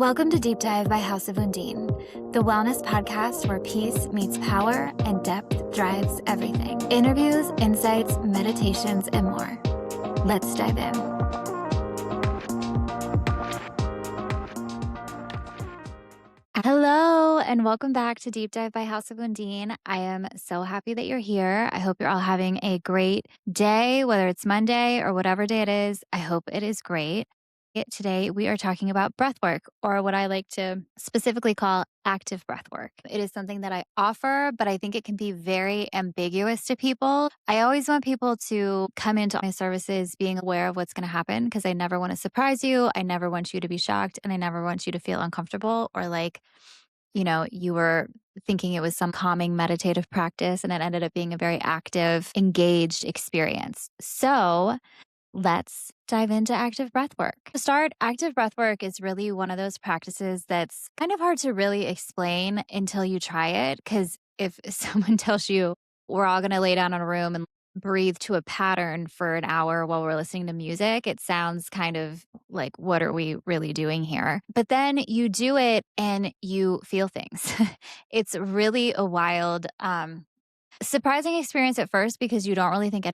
Welcome to Deep Dive by House of Undine, the wellness podcast where peace meets power and depth drives everything. Interviews, insights, meditations, and more. Let's dive in. Hello, and welcome back to Deep Dive by House of Undine. I am so happy that you're here. I hope you're all having a great day, whether it's Monday or whatever day it is. I hope it is great. Today, we are talking about breath work, or what I like to specifically call active breath work. It is something that I offer, but I think it can be very ambiguous to people. I always want people to come into my services being aware of what's going to happen because I never want to surprise you. I never want you to be shocked, and I never want you to feel uncomfortable or like, you were thinking it was some calming meditative practice and it ended up being a very active, engaged experience. So let's dive into active breath work. To start, active breath work is really one of those practices that's kind of hard to really explain until you try it. Because if someone tells you we're all going to lay down in a room and breathe to a pattern for an hour while we're listening to music, it sounds kind of like, what are we really doing here? But then you do it and you feel things. It's really a wild, surprising experience at first because you don't really think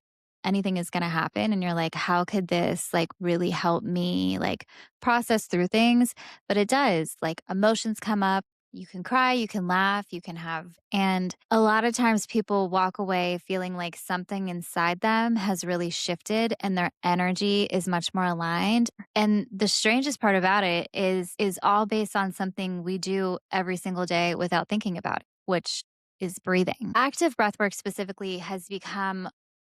anything is going to happen and you're like, how could this like really help me like process through things? But it does. Like emotions come up, you can cry, you can laugh, you can have, and a lot of times people walk away feeling like something inside them has really shifted and their energy is much more aligned. And the strangest part about it is all based on something we do every single day without thinking about it, which is breathing. Active breathwork specifically has become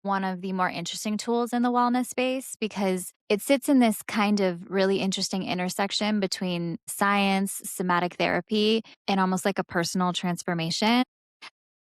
one of the more interesting tools in the wellness space because it sits in this kind of really interesting intersection between science, somatic therapy, and almost like a personal transformation.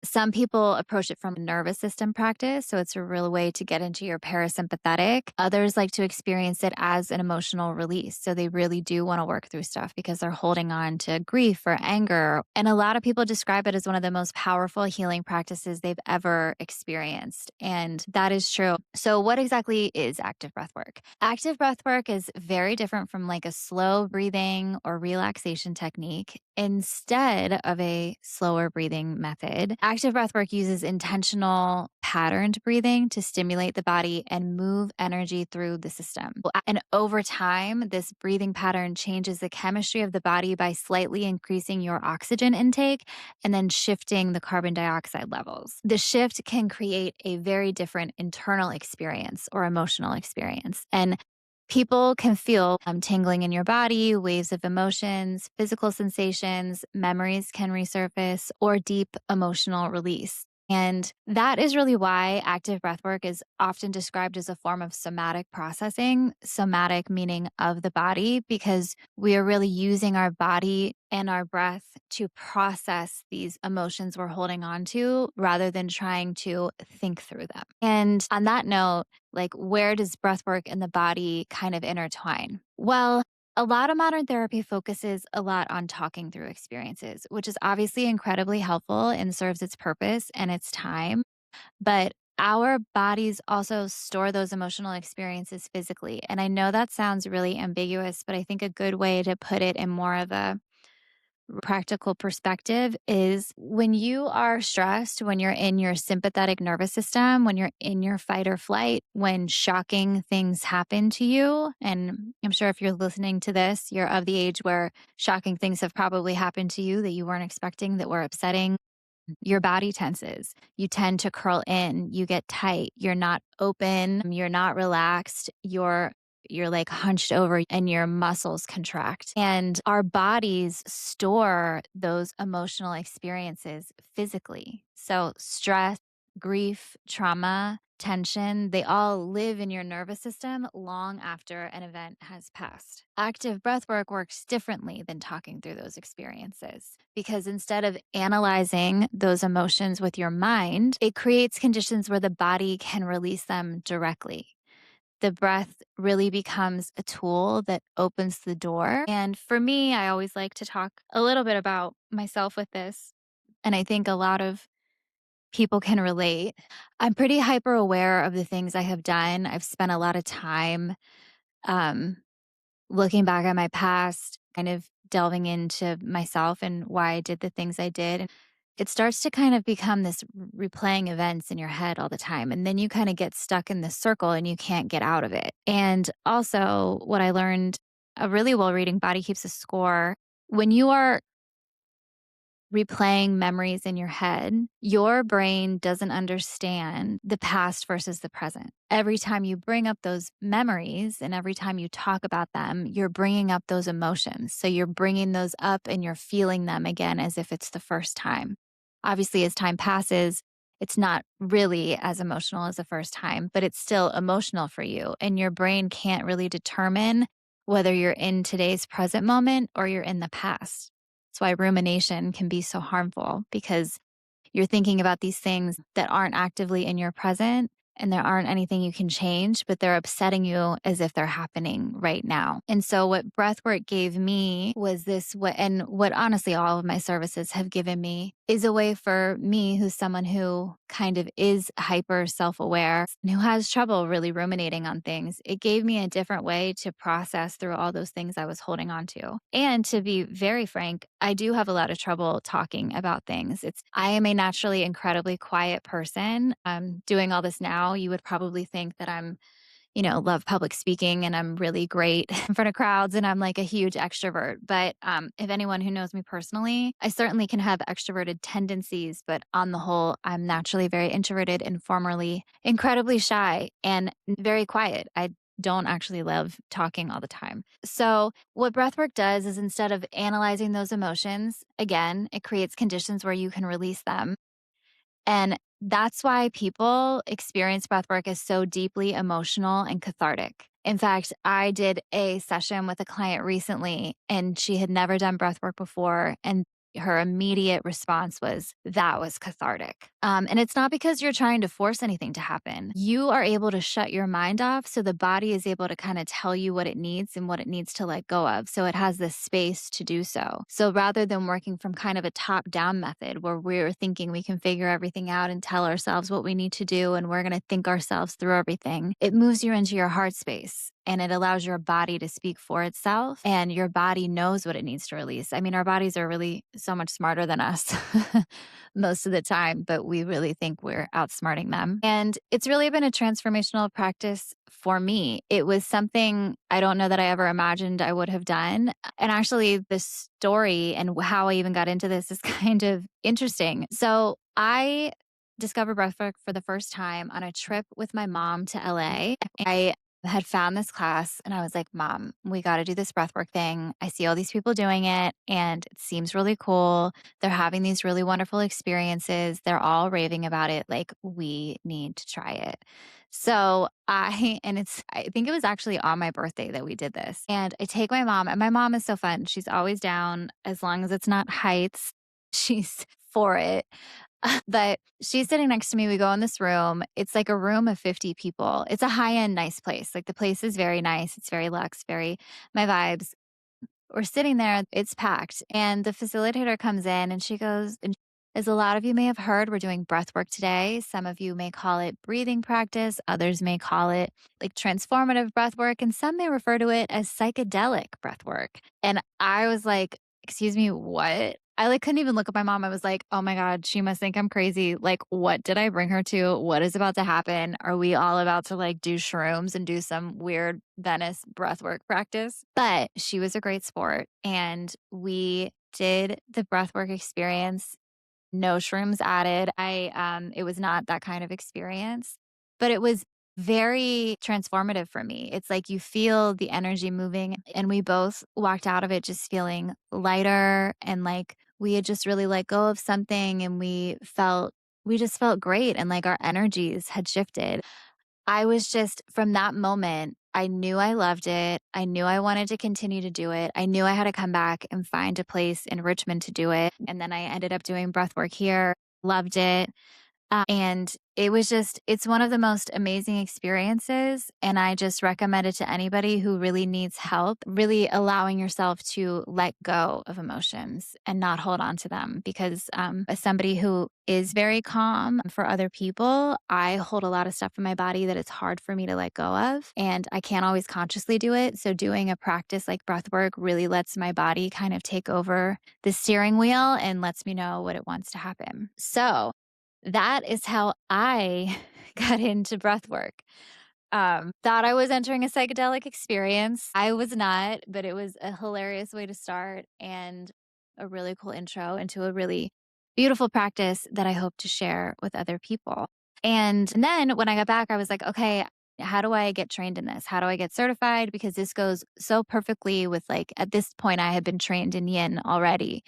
Some people approach it from a nervous system practice, so it's a real way to get into your parasympathetic. Others like to experience it as an emotional release. So they really do want to work through stuff because they're holding on to grief or anger. And a lot of people describe it as one of the most powerful healing practices they've ever experienced. And that is true. So what exactly is active breath work? Active breath work is very different from like a slow breathing or relaxation technique. Instead of a slower breathing method, active breathwork uses intentional patterned breathing to stimulate the body and move energy through the system. And over time, this breathing pattern changes the chemistry of the body by slightly increasing your oxygen intake and then shifting the carbon dioxide levels. The shift can create a very different internal experience or emotional experience. And people can feel tingling in your body, waves of emotions, physical sensations, memories can resurface, or deep emotional release. And that is really why active breathwork is often described as a form of somatic processing, somatic meaning of the body, because we are really using our body and our breath to process these emotions we're holding on to rather than trying to think through them. And on that note, like where does breathwork and the body kind of intertwine? Well, a lot of modern therapy focuses a lot on talking through experiences, which is obviously incredibly helpful and serves its purpose and its time. But our bodies also store those emotional experiences physically. And I know that sounds really ambiguous, but I think a good way to put it in more of a practical perspective is when you are stressed, when you're in your sympathetic nervous system, when you're in your fight or flight, when shocking things happen to you. And I'm sure if you're listening to this, you're of the age where shocking things have probably happened to you that you weren't expecting, that were upsetting. Your body tenses. You tend to curl in. You get tight. You're not open. You're not relaxed. You're like hunched over and your muscles contract. And our bodies store those emotional experiences physically. So stress, grief, trauma, tension, they all live in your nervous system long after an event has passed. Active breathwork works differently than talking through those experiences because instead of analyzing those emotions with your mind, it creates conditions where the body can release them directly. The breath really becomes a tool that opens the door. And for me, I always like to talk a little bit about myself with this. And I think a lot of people can relate. I'm pretty hyper aware of the things I have done. I've spent a lot of time um, looking back at my past, kind of delving into myself and why I did the things I did. And it starts to kind of become this replaying events in your head all the time. And then you kind of get stuck in this circle and you can't get out of it. And also, what I learned really well reading Body Keeps a Score, when you are replaying memories in your head, your brain doesn't understand the past versus the present. Every time you bring up those memories and every time you talk about them, you're bringing up those emotions. So you're bringing those up and you're feeling them again as if it's the first time. Obviously, as time passes, it's not really as emotional as the first time, but it's still emotional for you. And your brain can't really determine whether you're in today's present moment or you're in the past. That's why rumination can be so harmful because you're thinking about these things that aren't actively in your present and there aren't anything you can change, but they're upsetting you as if they're happening right now. And so what breathwork gave me was what honestly all of my services have given me is a way for me, who's someone who kind of is hyper self-aware and who has trouble really ruminating on things. It gave me a different way to process through all those things I was holding on to. And to be very frank, I do have a lot of trouble talking about things. I am a naturally incredibly quiet person. Doing all this now, you would probably think that love public speaking and I'm really great in front of crowds and I'm like a huge extrovert. But if anyone who knows me personally, I certainly can have extroverted tendencies, but on the whole, I'm naturally very introverted and formerly incredibly shy and very quiet. I don't actually love talking all the time. So, what breathwork does is instead of analyzing those emotions, again, it creates conditions where you can release them. And that's why people experience breathwork as so deeply emotional and cathartic. In fact, I did a session with a client recently, and she had never done breathwork before. And her immediate response was, that was cathartic. And it's not because you're trying to force anything to happen. You are able to shut your mind off so the body is able to kind of tell you what it needs and what it needs to let go of. So it has this space to do so. So rather than working from kind of a top down method where we're thinking we can figure everything out and tell ourselves what we need to do and we're going to think ourselves through everything, it moves you into your heart space. And it allows your body to speak for itself and your body knows what it needs to release. I mean, our bodies are really so much smarter than us most of the time, but we really think we're outsmarting them. And it's really been a transformational practice for me. It was something I don't know that I ever imagined I would have done. And actually, the story and how I even got into this is kind of interesting. So I discovered breathwork for the first time on a trip with my mom to LA. I had found this class and I was like, Mom, we got to do this breathwork thing. I see all these people doing it and it seems really cool. They're having these really wonderful experiences. They're all raving about it. Like, we need to try it. So I think it was actually on my birthday that we did this. And I take my mom, and my mom is so fun. She's always down as long as it's not heights. She's for it. But she's sitting next to me. We go in this room. It's like a room of 50 people. It's a high-end, nice place. Like the place is very nice. It's very luxe, very my vibes. We're sitting there, it's packed. And the facilitator comes in and she goes, and as a lot of you may have heard, we're doing breath work today. Some of you may call it breathing practice. Others may call it like transformative breath work. And some may refer to it as psychedelic breath work. And I was like, excuse me, what? I like couldn't even look at my mom. I was like, oh my God, she must think I'm crazy. Like, what did I bring her to? What is about to happen? Are we all about to like do shrooms and do some weird Venice breathwork practice? But she was a great sport. And we did the breathwork experience, no shrooms added. It was not that kind of experience, but it was very transformative for me. It's like you feel the energy moving, and we both walked out of it just feeling lighter and like we had just really let go of something and we just felt great and like our energies had shifted. I was just from that moment, I knew I loved it. I knew I wanted to continue to do it. I knew I had to come back and find a place in Richmond to do it. And then I ended up doing breathwork here, loved it. And it's one of the most amazing experiences. And I just recommend it to anybody who really needs help, really allowing yourself to let go of emotions and not hold on to them. Because as somebody who is very calm for other people, I hold a lot of stuff in my body that it's hard for me to let go of. And I can't always consciously do it. So doing a practice like breath work really lets my body kind of take over the steering wheel and lets me know what it wants to happen. So that is how I got into breath work. Thought I was entering a psychedelic experience. I was not, but it was a hilarious way to start and a really cool intro into a really beautiful practice that I hope to share with other people. And then when I got back, I was like, okay, how do I get trained in this? How do I get certified? Because this goes so perfectly with, like, at this point, I had been trained in yin already.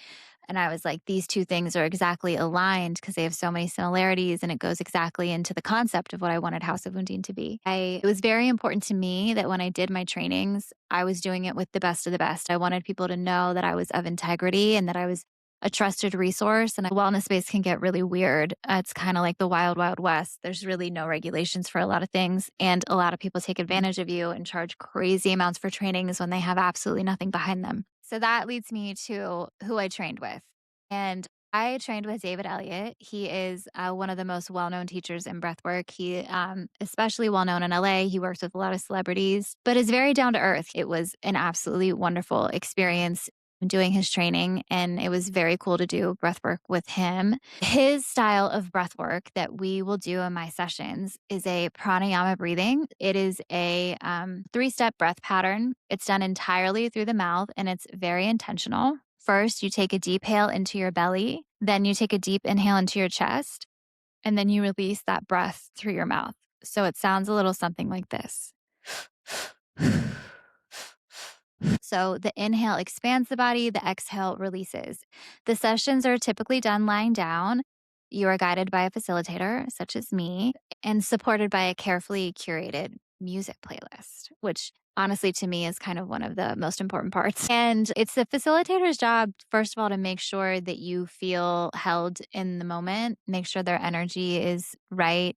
And I was like, these two things are exactly aligned because they have so many similarities and it goes exactly into the concept of what I wanted House of Undine to be. It was very important to me that when I did my trainings, I was doing it with the best of the best. I wanted people to know that I was of integrity and that I was a trusted resource. And the wellness space can get really weird. It's kind of like the wild, wild west. There's really no regulations for a lot of things. And a lot of people take advantage of you and charge crazy amounts for trainings when they have absolutely nothing behind them. So that leads me to who I trained with. And I trained with David Elliott. He is one of the most well-known teachers in breathwork. He especially well-known in LA. He works with a lot of celebrities, but is very down to earth. It was an absolutely wonderful experience doing his training, and it was very cool to do breathwork with him. His style of breathwork that we will do in my sessions is a pranayama breathing. It is a three-step breath pattern. It's done entirely through the mouth, and it's very intentional. First, you take a deep inhale into your belly, then you take a deep inhale into your chest, and then you release that breath through your mouth. So it sounds a little something like this. So the inhale expands the body, the exhale releases. The sessions are typically done lying down. You are guided by a facilitator, such as me, and supported by a carefully curated music playlist, which honestly to me is kind of one of the most important parts. And it's the facilitator's job, first of all, to make sure that you feel held in the moment, make sure their energy is right.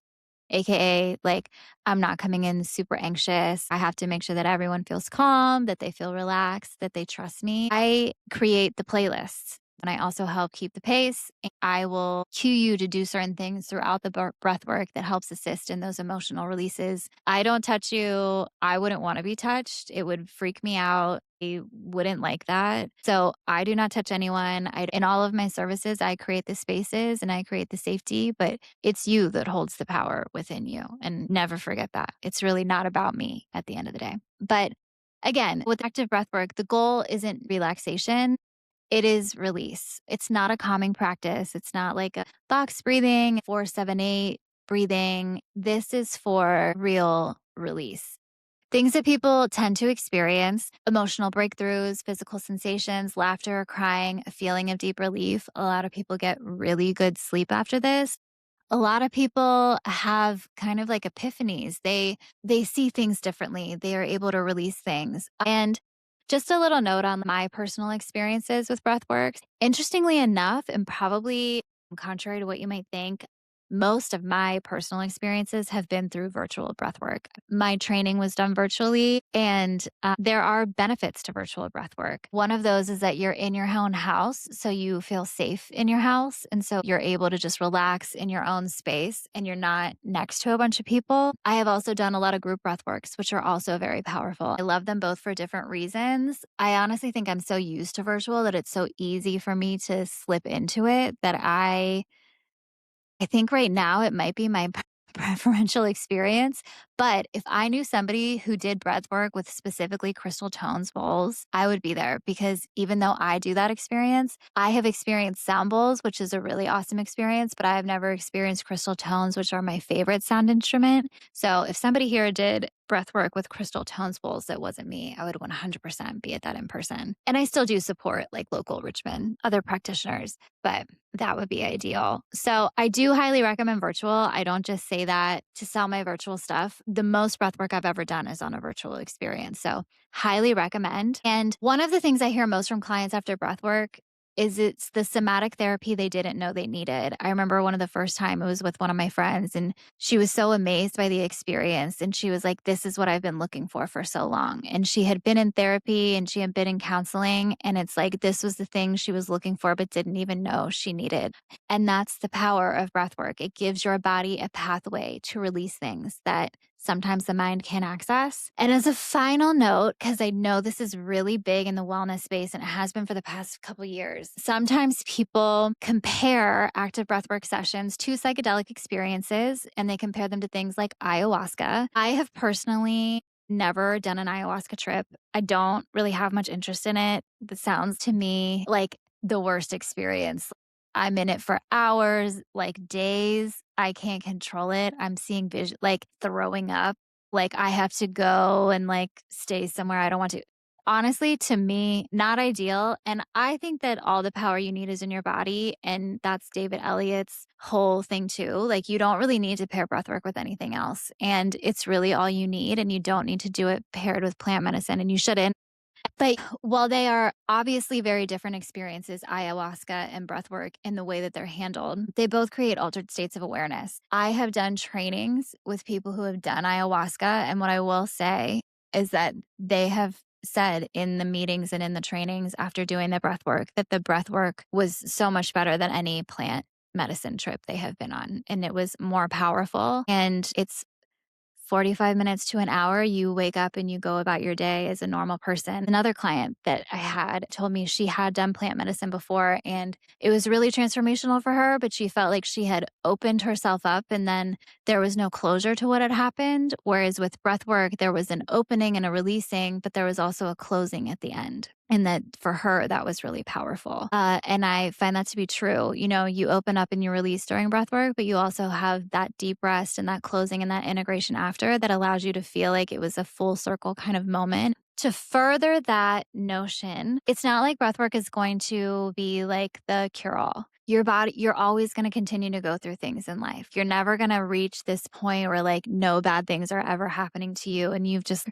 AKA, like, I'm not coming in super anxious. I have to make sure that everyone feels calm, that they feel relaxed, that they trust me. I create the playlists and I also help keep the pace. I will cue you to do certain things throughout the breath work that helps assist in those emotional releases. I don't touch you. I wouldn't want to be touched. It would freak me out. I wouldn't like that. So I do not touch anyone. In all of my services, I create the spaces and I create the safety, but it's you that holds the power within you. And never forget that. It's really not about me at the end of the day. But again, with active breath work, the goal isn't relaxation. It is release. It's not a calming practice. It's not like a box breathing, 4-7-8 breathing. This is for real release. Things that people tend to experience: emotional breakthroughs, physical sensations, laughter, crying, a feeling of deep relief. A lot of people get really good sleep after this. A lot of people have kind of like epiphanies. They see things differently. They are able to release things. And just a little note on my personal experiences with breathwork. Interestingly enough, and probably contrary to what you might think, most of my personal experiences have been through virtual breathwork. My training was done virtually, and there are benefits to virtual breathwork. One of those is that you're in your own house, so you feel safe in your house. And so you're able to just relax in your own space and you're not next to a bunch of people. I have also done a lot of group breathworks, which are also very powerful. I love them both for different reasons. I honestly think I'm so used to virtual that it's so easy for me to slip into it that I think right now it might be my preferential experience, but if I knew somebody who did breath work with specifically crystal tones bowls, I would be there, because even though I do that experience, I have experienced sound bowls, which is a really awesome experience, but I have never experienced crystal tones, which are my favorite sound instrument. So if somebody here did breath work with crystal tones bowls that wasn't me, I would 100% be at that in person. And I still do support like local Richmond, other practitioners, but that would be ideal. So I do highly recommend virtual. I don't just say that to sell my virtual stuff. The most breath work I've ever done is on a virtual experience. So highly recommend. And one of the things I hear most from clients after breath work is it's the somatic therapy they didn't know they needed. I remember one of the first time it was with one of my friends, and she was so amazed by the experience. And she was like, this is what I've been looking for so long. And she had been in therapy and she had been in counseling. And it's like, this was the thing she was looking for, but didn't even know she needed. And that's the power of breath work. It gives your body a pathway to release things that sometimes the mind can't access. And as a final note, because I know this is really big in the wellness space and it has been for the past couple of years, sometimes people compare active breathwork sessions to psychedelic experiences and they compare them to things like ayahuasca. I have personally never done an ayahuasca trip. I don't really have much interest in it. It sounds to me like the worst experience. I'm in it for hours, like days. I can't control it. I'm seeing vision, like throwing up. Like I have to go and like stay somewhere I don't want to. Honestly, to me, not ideal. And I think that all the power you need is in your body. And that's David Elliott's whole thing too. Like you don't really need to pair breathwork with anything else. And it's really all you need. And you don't need to do it paired with plant medicine. And you shouldn't. But while they are obviously very different experiences, ayahuasca and breathwork, in the way that they're handled, they both create altered states of awareness. I have done trainings with people who have done ayahuasca. And what I will say is that they have said in the meetings and in the trainings after doing the breathwork that the breathwork was so much better than any plant medicine trip they have been on. And it was more powerful. And it's 45 minutes to an hour, you wake up and you go about your day as a normal person. Another client that I had told me she had done plant medicine before and it was really transformational for her, but she felt like she had opened herself up and then there was no closure to what had happened. Whereas with breath work, there was an opening and a releasing, but there was also a closing at the end. And that for her, that was really powerful. And I find that to be true. You know, you open up and you release during breath work, but you also have that deep rest and that closing and that integration after that allows you to feel like it was a full circle kind of moment. To further that notion, it's not like breath work is going to be like the cure-all. Your body, you're always going to continue to go through things in life. You're never going to reach this point where like no bad things are ever happening to you and you've just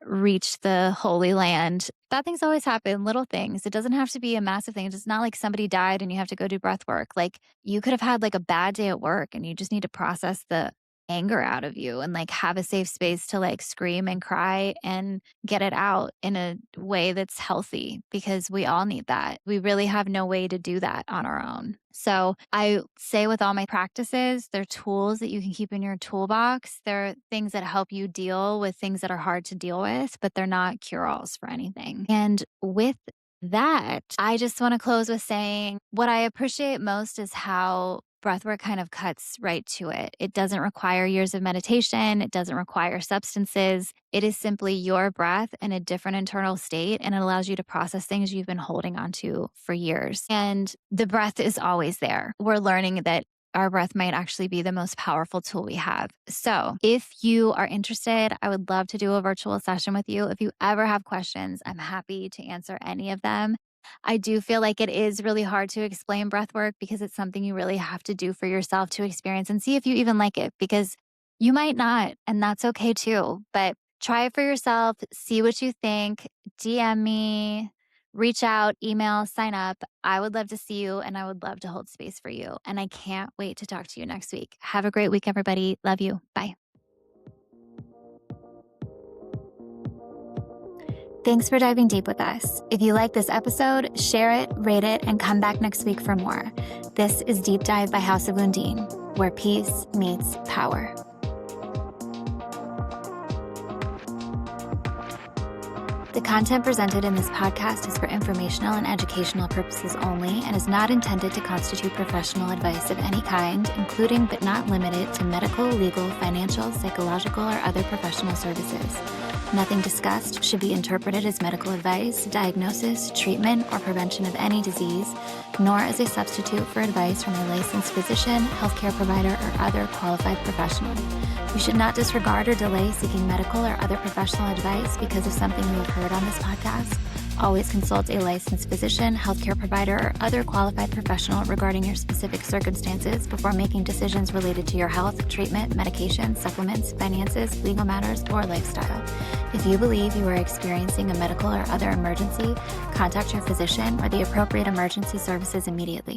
reached the holy land. Bad things always happen, little things. It doesn't have to be a massive thing. It's not like somebody died and you have to go do breath work. Like you could have had like a bad day at work and you just need to process the anger out of you and like have a safe space to like scream and cry and get it out in a way that's healthy because we all need that. We really have no way to do that on our own. So I say with all my practices, they're tools that you can keep in your toolbox. They're things that help you deal with things that are hard to deal with, but they're not cure-alls for anything. And with that, I just want to close with saying what I appreciate most is how breathwork kind of cuts right to it. It doesn't require years of meditation. It doesn't require substances. It is simply your breath in a different internal state, and it allows you to process things you've been holding onto for years. And the breath is always there. We're learning that our breath might actually be the most powerful tool we have. So if you are interested, I would love to do a virtual session with you. If you ever have questions, I'm happy to answer any of them. I do feel like it is really hard to explain breath work because it's something you really have to do for yourself to experience and see if you even like it, because you might not, and that's okay too. But try it for yourself, see what you think, DM me, reach out, email, sign up. I would love to see you and I would love to hold space for you. And I can't wait to talk to you next week. Have a great week, everybody. Love you. Bye. Thanks for diving deep with us. If you like this episode, share it, rate it, and come back next week for more. This is Deep Dive by House of Undine, where peace meets power. The content presented in this podcast is for informational and educational purposes only and is not intended to constitute professional advice of any kind, including but not limited to medical, legal, financial, psychological, or other professional services. Nothing discussed should be interpreted as medical advice, diagnosis, treatment, or prevention of any disease, nor as a substitute for advice from a licensed physician, healthcare provider, or other qualified professional. You should not disregard or delay seeking medical or other professional advice because of something you have heard on this podcast. Always consult a licensed physician, healthcare provider, or other qualified professional regarding your specific circumstances before making decisions related to your health, treatment, medication, supplements, finances, legal matters, or lifestyle. If you believe you are experiencing a medical or other emergency, contact your physician or the appropriate emergency services immediately.